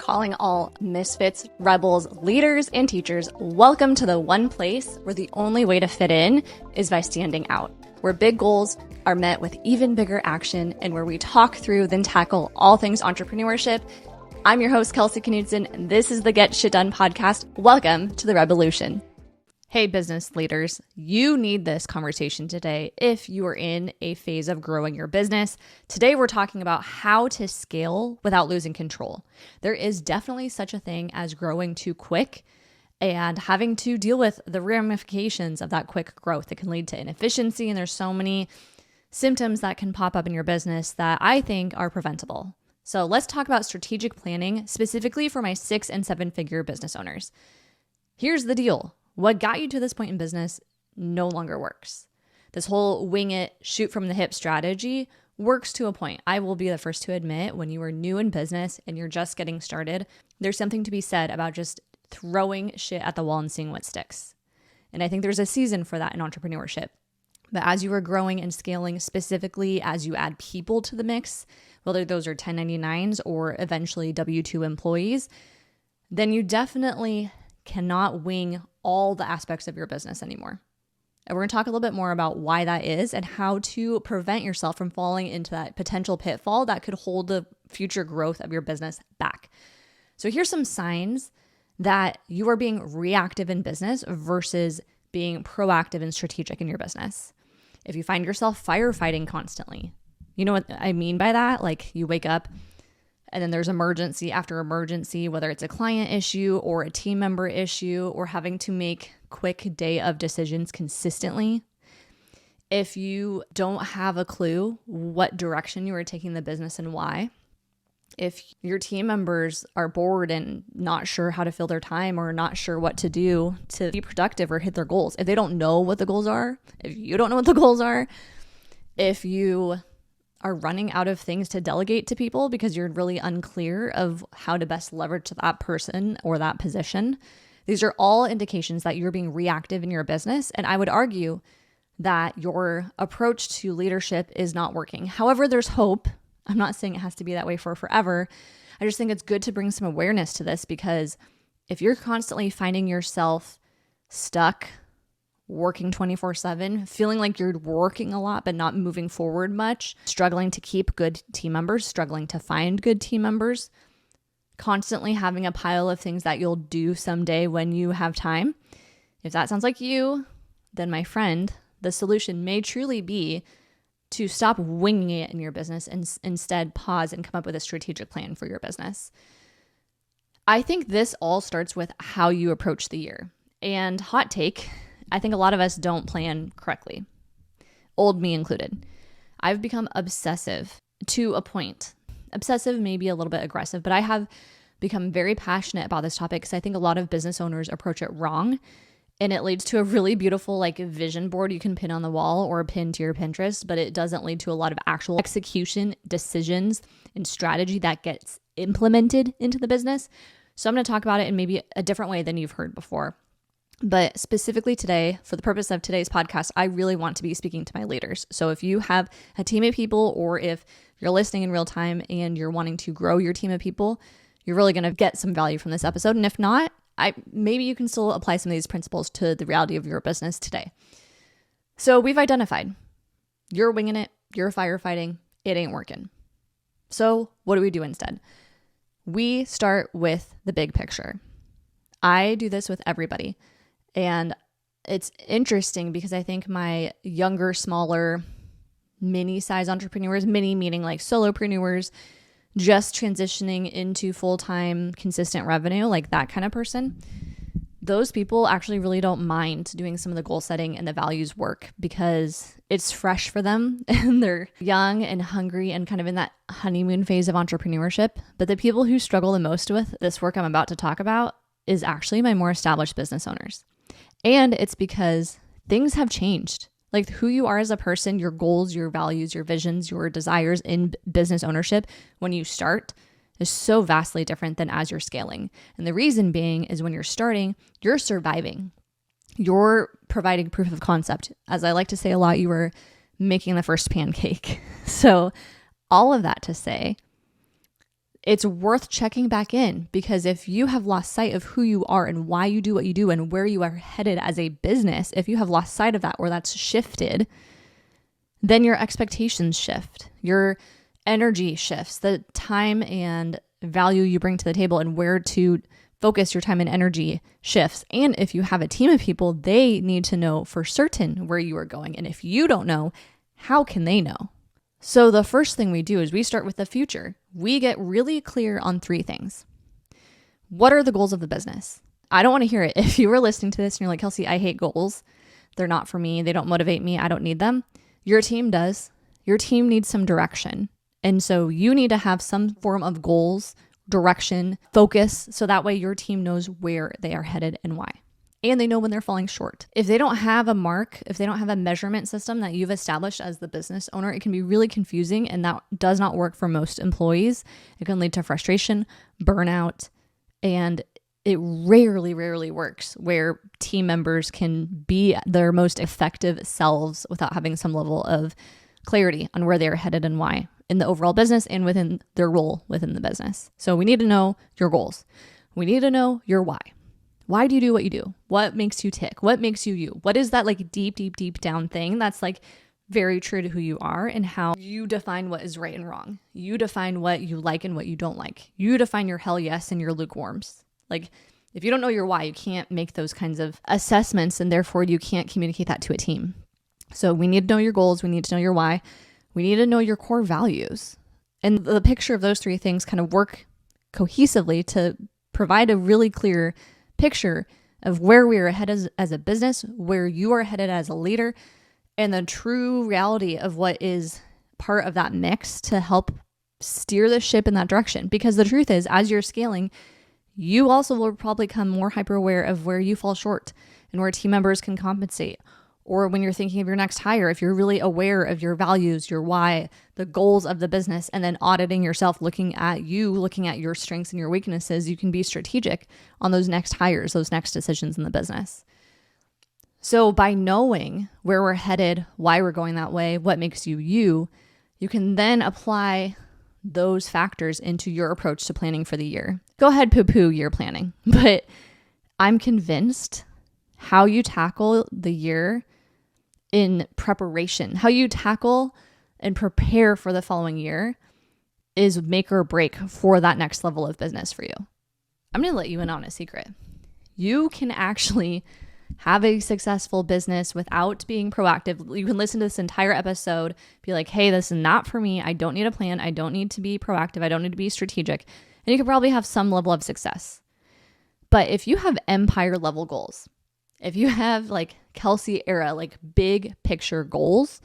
calling all misfits, rebels, leaders, and teachers, welcome to the one place where the only way to fit in is by standing out, where big goals are met with even bigger action, and where we talk through then tackle all things entrepreneurship. I'm your host, Kelsey Knudsen, and this is the Get Shit Done podcast. Welcome to the Revolution. Hey, business leaders, you need this conversation today if you are in a phase of growing your business. Today, we're talking about how to scale without losing control. There is definitely such a thing as growing too quick and having to deal with the ramifications of that quick growth. It can lead to inefficiency, and there's so many symptoms that can pop up in your business that I think are preventable. So let's talk about strategic planning, specifically for my 6- and 7-figure business owners. Here's the deal. What got you to this point in business no longer works. This whole wing it, shoot from the hip strategy works to a point. I will be the first to admit, when you are new in business and you're just getting started, there's something to be said about just throwing shit at the wall and seeing what sticks. And I think there's a season for that in entrepreneurship. But as you are growing and scaling, specifically as you add people to the mix, whether those are 1099s or eventually W-2 employees, then you definitely cannot wing all the aspects of your business anymore. And we're going to talk a little bit more about why that is and how to prevent yourself from falling into that potential pitfall that could hold the future growth of your business back. So here's some signs that you are being reactive in business versus being proactive and strategic in your business. If you find yourself firefighting constantly, you know what I mean by that? Like you wake up and then there's emergency after emergency, whether it's a client issue or a team member issue or having to make quick day of decisions consistently. If you don't have a clue what direction you are taking the business and why, if your team members are bored and not sure how to fill their time or not sure what to do to be productive or hit their goals, if they don't know what the goals are, if you don't know what the goals are, if you are running out of things to delegate to people because you're really unclear of how to best leverage that person or that position. These are all indications that you're being reactive in your business. And I would argue that your approach to leadership is not working. However, there's hope. I'm not saying it has to be that way for forever. I just think it's good to bring some awareness to this, because if you're constantly finding yourself stuck, working 24/7, feeling like you're working a lot but not moving forward much, struggling to keep good team members, struggling to find good team members, constantly having a pile of things that you'll do someday when you have time. If that sounds like you, then my friend, the solution may truly be to stop winging it in your business and instead pause and come up with a strategic plan for your business. I think this all starts with how you approach the year. And hot take, I think a lot of us don't plan correctly, old me included. I've become obsessive to a point. Obsessive may be a little bit aggressive, but I have become very passionate about this topic because I think a lot of business owners approach it wrong, and it leads to a really beautiful vision board you can pin on the wall or pin to your Pinterest, but it doesn't lead to a lot of actual execution, decisions, and strategy that gets implemented into the business. So I'm going to talk about it in maybe a different way than you've heard before. But specifically today, for the purpose of today's podcast, I really want to be speaking to my leaders. So if you have a team of people, or if you're listening in real time and you're wanting to grow your team of people, you're really going to get some value from this episode. And if not, maybe you can still apply some of these principles to the reality of your business today. So we've identified you're winging it, you're firefighting, it ain't working. So what do we do instead? We start with the big picture. I do this with everybody. And it's interesting because I think my younger, smaller, mini-size entrepreneurs, mini meaning like solopreneurs, just transitioning into full-time, consistent revenue, like that kind of person, those people actually really don't mind doing some of the goal setting and the values work because it's fresh for them and they're young and hungry and kind of in that honeymoon phase of entrepreneurship. But the people who struggle the most with this work I'm about to talk about is actually my more established business owners. And it's because things have changed. Like who you are as a person, your goals, your values, your visions, your desires in business ownership when you start is so vastly different than as you're scaling. And the reason being is when you're starting, you're surviving. You're providing proof of concept. As I like to say a lot, you were making the first pancake. So all of that to say, it's worth checking back in, because if you have lost sight of who you are and why you do what you do and where you are headed as a business, if you have lost sight of that or that's shifted, then your expectations shift, your energy shifts, the time and value you bring to the table and where to focus your time and energy shifts. And if you have a team of people, they need to know for certain where you are going. And if you don't know, how can they know? So the first thing we do is we start with the future. We get really clear on 3 things. What are the goals of the business? I don't want to hear it. If you were listening to this and you're like, Kelsey, I hate goals. They're not for me. They don't motivate me. I don't need them. Your team does. Your team needs some direction. And so you need to have some form of goals, direction, focus, so that way your team knows where they are headed and why. And they know when they're falling short. If they don't have a mark, if they don't have a measurement system that you've established as the business owner, it can be really confusing, and that does not work for most employees. It can lead to frustration, burnout, and it rarely works where team members can be their most effective selves without having some level of clarity on where they're headed and why in the overall business and within their role within the business. So we need to know your goals. We need to know your why. Why do you do what you do? What makes you tick? What makes you you? What is that like deep down thing that's like very true to who you are and how you define what is right and wrong. You define what you like and what you don't like. You define your hell yes and your lukewarms. Like, if you don't know your why, you can't make those kinds of assessments, and therefore you can't communicate that to a team. So we need to know your goals. We need to know your why. We need to know your core values. And the picture of those 3 things kind of work cohesively to provide a really clear picture of where we are headed as a business, where you are headed as a leader, and the true reality of what is part of that mix to help steer the ship in that direction. Because the truth is, as you're scaling, you also will probably become more hyper aware of where you fall short and where team members can compensate. Or when you're thinking of your next hire, if you're really aware of your values, your why, the goals of the business, and then auditing yourself, looking at your strengths and your weaknesses, you can be strategic on those next hires, those next decisions in the business. So by knowing where we're headed, why we're going that way, what makes you you, you can then apply those factors into your approach to planning for the year. Go ahead, poo-poo year planning. But I'm convinced how you tackle the year in preparation, how you tackle and prepare for the following year is make or break for that next level of business for you. I'm going to let you in on a secret. You can actually have a successful business without being proactive. You can listen to this entire episode, be like, hey, this is not for me. I don't need a plan. I don't need to be proactive. I don't need to be strategic. And you can probably have some level of success. But if you have empire level goals, if you have like Kelsey era, like big picture goals,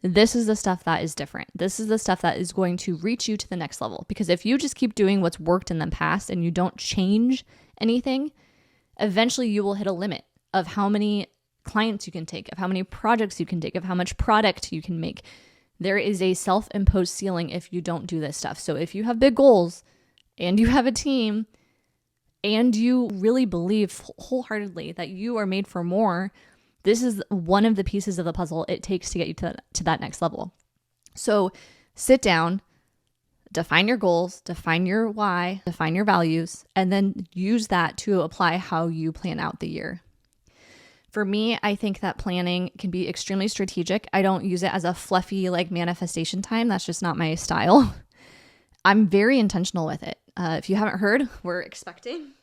this is the stuff that is different. This is the stuff that is going to reach you to the next level. Because if you just keep doing what's worked in the past and you don't change anything, eventually you will hit a limit of how many clients you can take, of how many projects you can take, of how much product you can make. There is a self-imposed ceiling if you don't do this stuff. So if you have big goals and you have a team and you really believe wholeheartedly that you are made for more, this is one of the pieces of the puzzle it takes to get you to that next level. So sit down, define your goals, define your why, define your values, and then use that to apply how you plan out the year. For me, I think that planning can be extremely strategic. I don't use it as a fluffy like manifestation time. That's just not my style. I'm very intentional with it. If you haven't heard, we're expecting.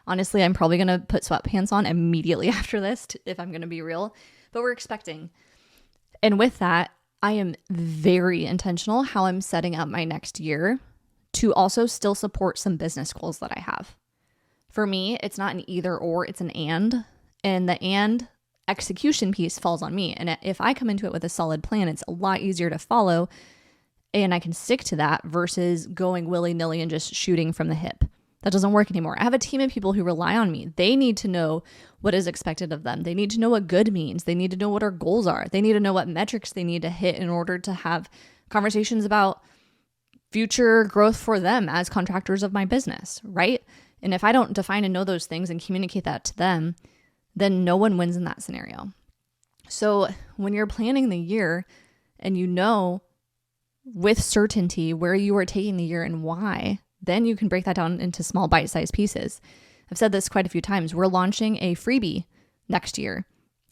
Honestly, I'm probably going to put sweatpants on immediately after this, if I'm going to be real, but we're expecting. And with that, I am very intentional how I'm setting up my next year to also still support some business goals that I have. For me, it's not an either or, it's an and the and execution piece falls on me. And if I come into it with a solid plan, it's a lot easier to follow and I can stick to that versus going willy-nilly and just shooting from the hip. That doesn't work anymore. I have a team of people who rely on me. They need to know what is expected of them. They need to know what good means. They need to know what our goals are. They need to know what metrics they need to hit in order to have conversations about future growth for them as contractors of my business, right? And if I don't define and know those things and communicate that to them, then no one wins in that scenario. So when you're planning the year and you know with certainty where you are taking the year and why, Then you can break that down into small bite-sized pieces. I've said this quite a few times. We're launching a freebie next year,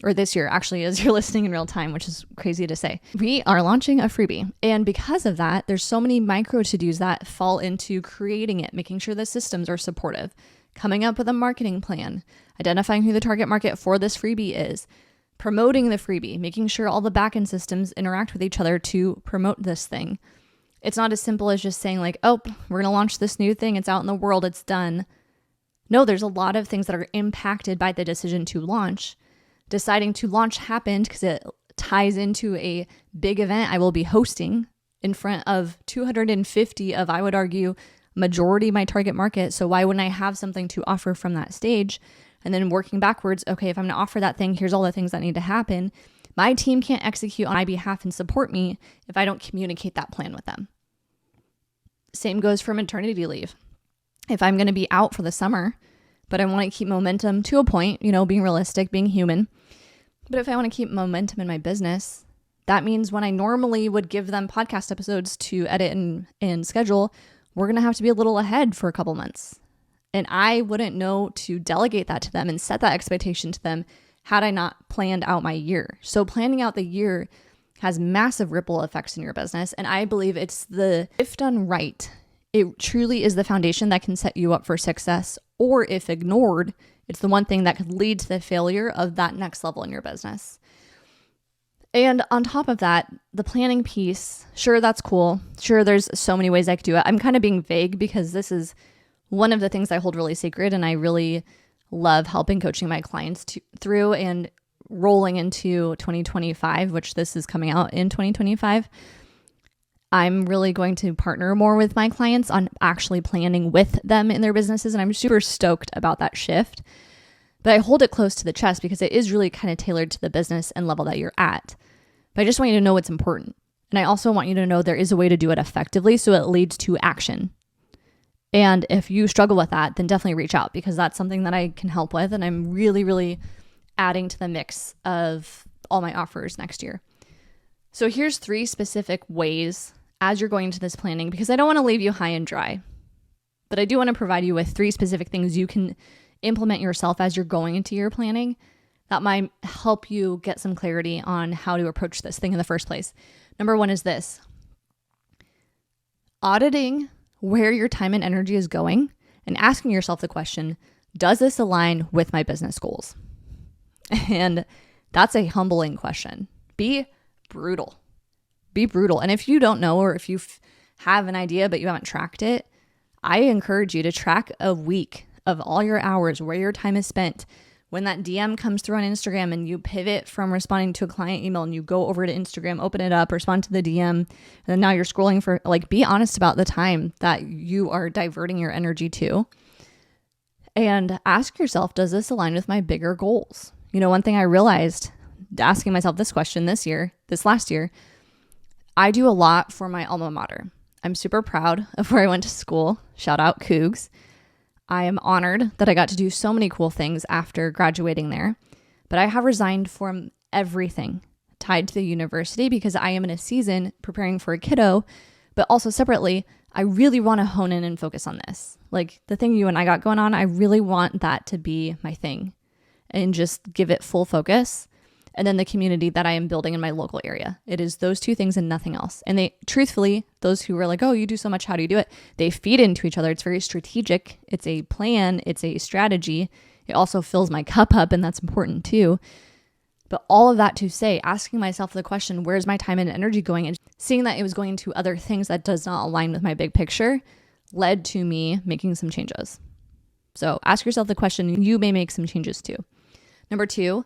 or this year, actually, as you're listening in real time, which is crazy to say. We are launching a freebie. And because of that, there's so many micro to-dos that fall into creating it, making sure the systems are supportive, coming up with a marketing plan, identifying who the target market for this freebie is, promoting the freebie, making sure all the backend systems interact with each other to promote this thing. It's not as simple as just saying like, oh, we're going to launch this new thing. It's out in the world. It's done. No, there's a lot of things that are impacted by the decision to launch. Deciding to launch happened because it ties into a big event I will be hosting in front of 250 of, I would argue, majority of my target market. So why wouldn't I have something to offer from that stage? And then working backwards, okay, if I'm going to offer that thing, here's all the things that need to happen. My team can't execute on my behalf and support me if I don't communicate that plan with them. Same goes for maternity leave. If I'm going to be out for the summer, but I want to keep momentum to a point, being realistic, being human. But if I want to keep momentum in my business, that means when I normally would give them podcast episodes to edit and schedule, we're going to have to be a little ahead for a couple months. And I wouldn't know to delegate that to them and set that expectation to them had I not planned out my year. So planning out the year has massive ripple effects in your business. And I believe if done right, it truly is the foundation that can set you up for success. Or if ignored, it's the one thing that could lead to the failure of that next level in your business. And on top of that, the planning piece, sure, that's cool. Sure, there's so many ways I could do it. I'm kind of being vague because this is one of the things I hold really sacred, and I really love helping coaching my clients through and rolling into 2025, which this is coming out in 2025. I'm really going to partner more with my clients on actually planning with them in their businesses, and I'm super stoked about that shift. But I hold it close to the chest because it is really kind of tailored to the business and level that you're at. But I just want you to know what's important. And I also want you to know there is a way to do it effectively so it leads to action. And if you struggle with that, then definitely reach out because that's something that I can help with. And I'm really, really adding to the mix of all my offers next year. So here's 3 specific ways as you're going into this planning, because I don't want to leave you high and dry, but I do want to provide you with 3 specific things you can implement yourself as you're going into your planning that might help you get some clarity on how to approach this thing in the first place. Number 1 is this: auditing where your time and energy is going and asking yourself the question, does this align with my business goals? And that's a humbling question. Be brutal. Be brutal. And if you don't know, or if you have an idea but you haven't tracked it, I encourage you to track a week of all your hours, where your time is spent. When that DM comes through on Instagram and you pivot from responding to a client email and you go over to Instagram, open it up, respond to the DM, and then now you're scrolling for, be honest about the time that you are diverting your energy to. And ask yourself, does this align with my bigger goals? One thing I realized asking myself this question this last year, I do a lot for my alma mater. I'm super proud of where I went to school. Shout out Cougs. I am honored that I got to do so many cool things after graduating there, but I have resigned from everything tied to the university because I am in a season preparing for a kiddo, but also separately, I really want to hone in and focus on this. Like the thing you and I got going on, I really want that to be my thing and just give it full focus. And then the community that I am building in my local area. It is those 2 things and nothing else. And they, truthfully, those who were like, oh, you do so much, how do you do it? They feed into each other. It's very strategic. It's a plan. It's a strategy. It also fills my cup up, and that's important too. But all of that to say, asking myself the question, where's my time and energy going? And seeing that it was going to other things that does not align with my big picture led to me making some changes. So ask yourself the question, you may make some changes too. Number 2,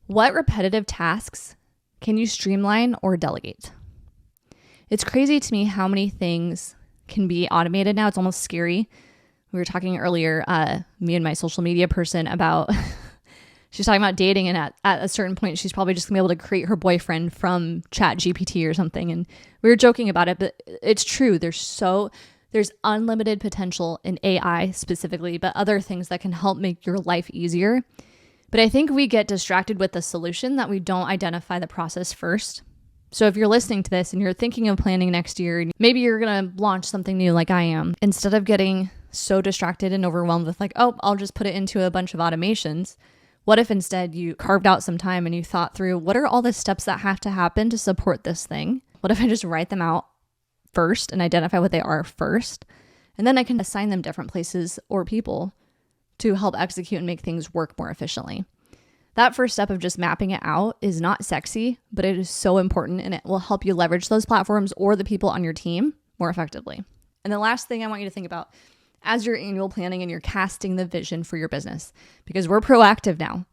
what repetitive tasks can you streamline or delegate? It's crazy to me how many things can be automated now. It's almost scary. We were talking earlier, me and my social media person, about she's talking about dating, and at a certain point, she's probably just gonna be able to create her boyfriend from ChatGPT or something. And we were joking about it, but it's true. There's unlimited potential in AI specifically, but other things that can help make your life easier. But I think we get distracted with the solution that we don't identify the process first. So if you're listening to this and you're thinking of planning next year, maybe you're going to launch something new like I am, instead of getting so distracted and overwhelmed with like, oh, I'll just put it into a bunch of automations. What if instead you carved out some time and you thought through, what are all the steps that have to happen to support this thing? What if I just write them out first and identify what they are first? And then I can assign them different places or people to help execute and make things work more efficiently. That first step of just mapping it out is not sexy, but it is so important, and it will help you leverage those platforms or the people on your team more effectively. And the last thing I want you to think about as you're annual planning and you're casting the vision for your business, because we're proactive now.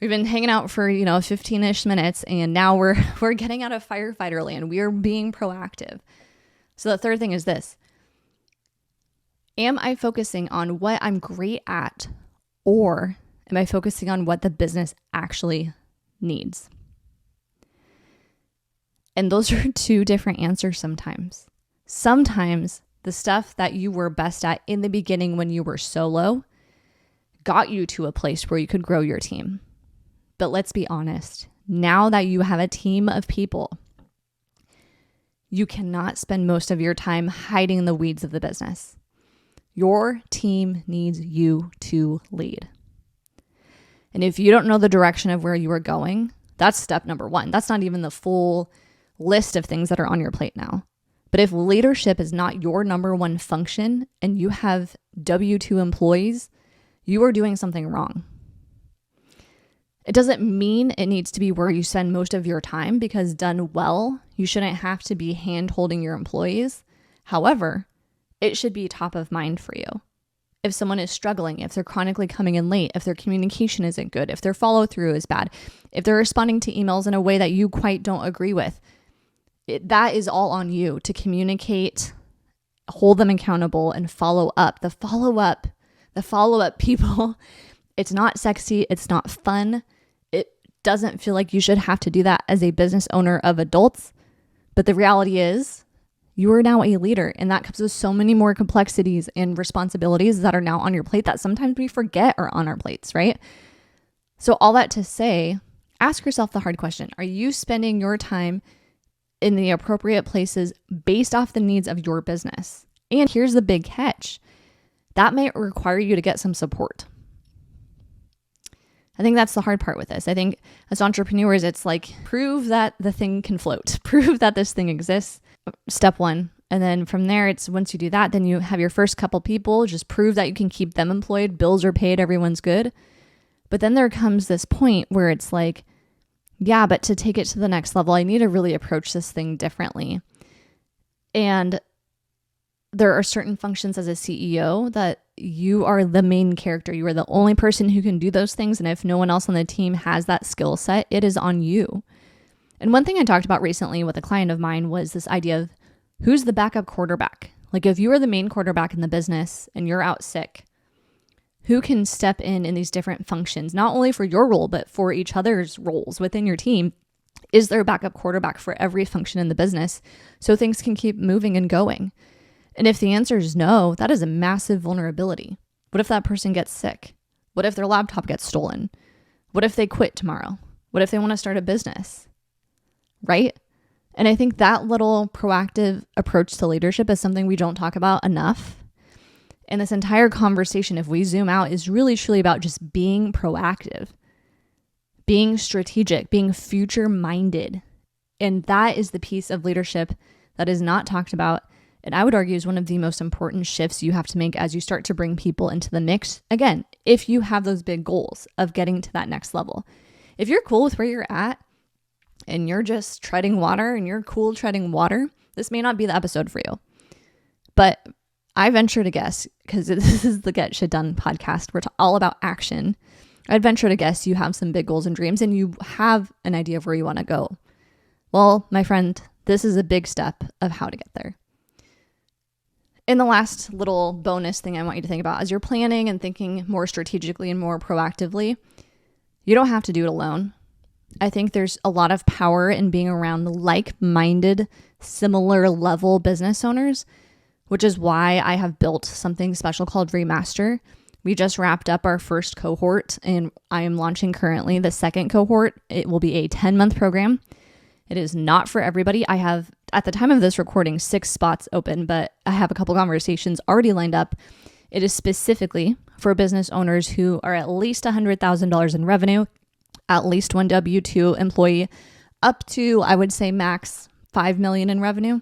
We've been hanging out for, 15-ish minutes, and now we're getting out of firefighter land. We are being proactive. So the third thing is this. Am I focusing on what I'm great at, or am I focusing on what the business actually needs? And those are two different answers sometimes. Sometimes the stuff that you were best at in the beginning when you were solo got you to a place where you could grow your team. But let's be honest, now that you have a team of people, you cannot spend most of your time hiding in the weeds of the business. Your team needs you to lead. And if you don't know the direction of where you are going, that's step number one. That's not even the full list of things that are on your plate now. But if leadership is not your number one function and you have W-2 employees, you are doing something wrong. It doesn't mean it needs to be where you spend most of your time, because done well, you shouldn't have to be hand-holding your employees. However, it should be top of mind for you. If someone is struggling, if they're chronically coming in late, if their communication isn't good, if their follow-through is bad, if they're responding to emails in a way that you quite don't agree with, that is all on you to communicate, hold them accountable, and follow up. The follow-up people, it's not sexy, it's not fun. It doesn't feel like you should have to do that as a business owner of adults. But the reality is, you are now a leader, and that comes with so many more complexities and responsibilities that are now on your plate that sometimes we forget are on our plates, right? So all that to say, ask yourself the hard question. Are you spending your time in the appropriate places based off the needs of your business? And here's the big catch. That may require you to get some support. I think that's the hard part with this. I think as entrepreneurs, it's like, prove that the thing can float, prove that this thing exists. Step one. And then from there, it's once you do that, then you have your first couple people, just prove that you can keep them employed, bills are paid, everyone's good. But then there comes this point where it's like, yeah, but to take it to the next level, I need to really approach this thing differently. And there are certain functions as a CEO that you are the main character. You are the only person who can do those things. And if no one else on the team has that skill set, it is on you. And one thing I talked about recently with a client of mine was this idea of who's the backup quarterback? Like if you are the main quarterback in the business and you're out sick, who can step in these different functions, not only for your role, but for each other's roles within your team? Is there a backup quarterback for every function in the business so things can keep moving and going? And if the answer is no, that is a massive vulnerability. What if that person gets sick? What if their laptop gets stolen? What if they quit tomorrow? What if they want to start a business? Right? And I think that little proactive approach to leadership is something we don't talk about enough. And this entire conversation, if we zoom out, is really truly about just being proactive, being strategic, being future-minded. And that is the piece of leadership that is not talked about. And I would argue is one of the most important shifts you have to make as you start to bring people into the mix. Again, if you have those big goals of getting to that next level. If you're cool with where you're at and you're just treading water and you're cool treading water, this may not be the episode for you. But I venture to guess, because this is the Get Shit Done podcast, we're all about action. I'd venture to guess you have some big goals and dreams and you have an idea of where you want to go. Well, my friend, this is a big step of how to get there. And the last little bonus thing I want you to think about as you're planning and thinking more strategically and more proactively, you don't have to do it alone. I think there's a lot of power in being around like-minded, similar level business owners, which is why I have built something special called ReMaster. We just wrapped up our first cohort and I am launching currently the second cohort. It will be a 10-month program. It is not for everybody. I have, at the time of this recording, 6 spots open, but I have a couple conversations already lined up. It is specifically for business owners who are at least $100,000 in revenue, at least one W-2 employee, up to, I would say, max $5 million in revenue.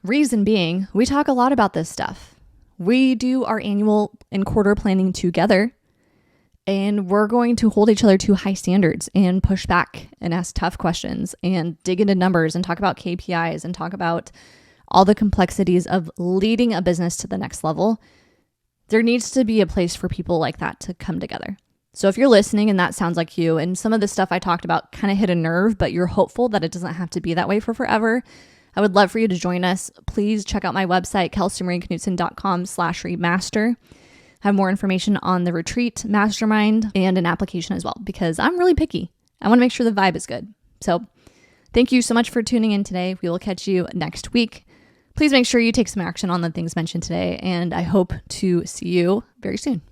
Reason being, we talk a lot about this stuff. We do our annual and quarter planning together, and we're going to hold each other to high standards and push back and ask tough questions and dig into numbers and talk about KPIs and talk about all the complexities of leading a business to the next level. There needs to be a place for people like that to come together. So if you're listening and that sounds like you, and some of the stuff I talked about kind of hit a nerve, but you're hopeful that it doesn't have to be that way for forever, I would love for you to join us. Please check out my website, kelseymarieknudsen.com/remaster. I have more information on the retreat, mastermind, and an application as well, because I'm really picky. I want to make sure the vibe is good. So thank you so much for tuning in today. We will catch you next week. Please make sure you take some action on the things mentioned today, and I hope to see you very soon.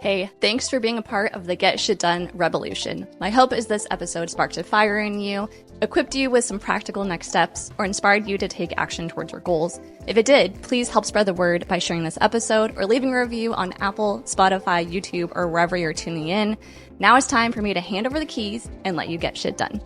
Hey, thanks for being a part of the Get Shit Done revolution. My hope is this episode sparked a fire in you, equipped you with some practical next steps, or inspired you to take action towards your goals. If it did, please help spread the word by sharing this episode or leaving a review on Apple, Spotify, YouTube, or wherever you're tuning in. Now it's time for me to hand over the keys and let you get shit done.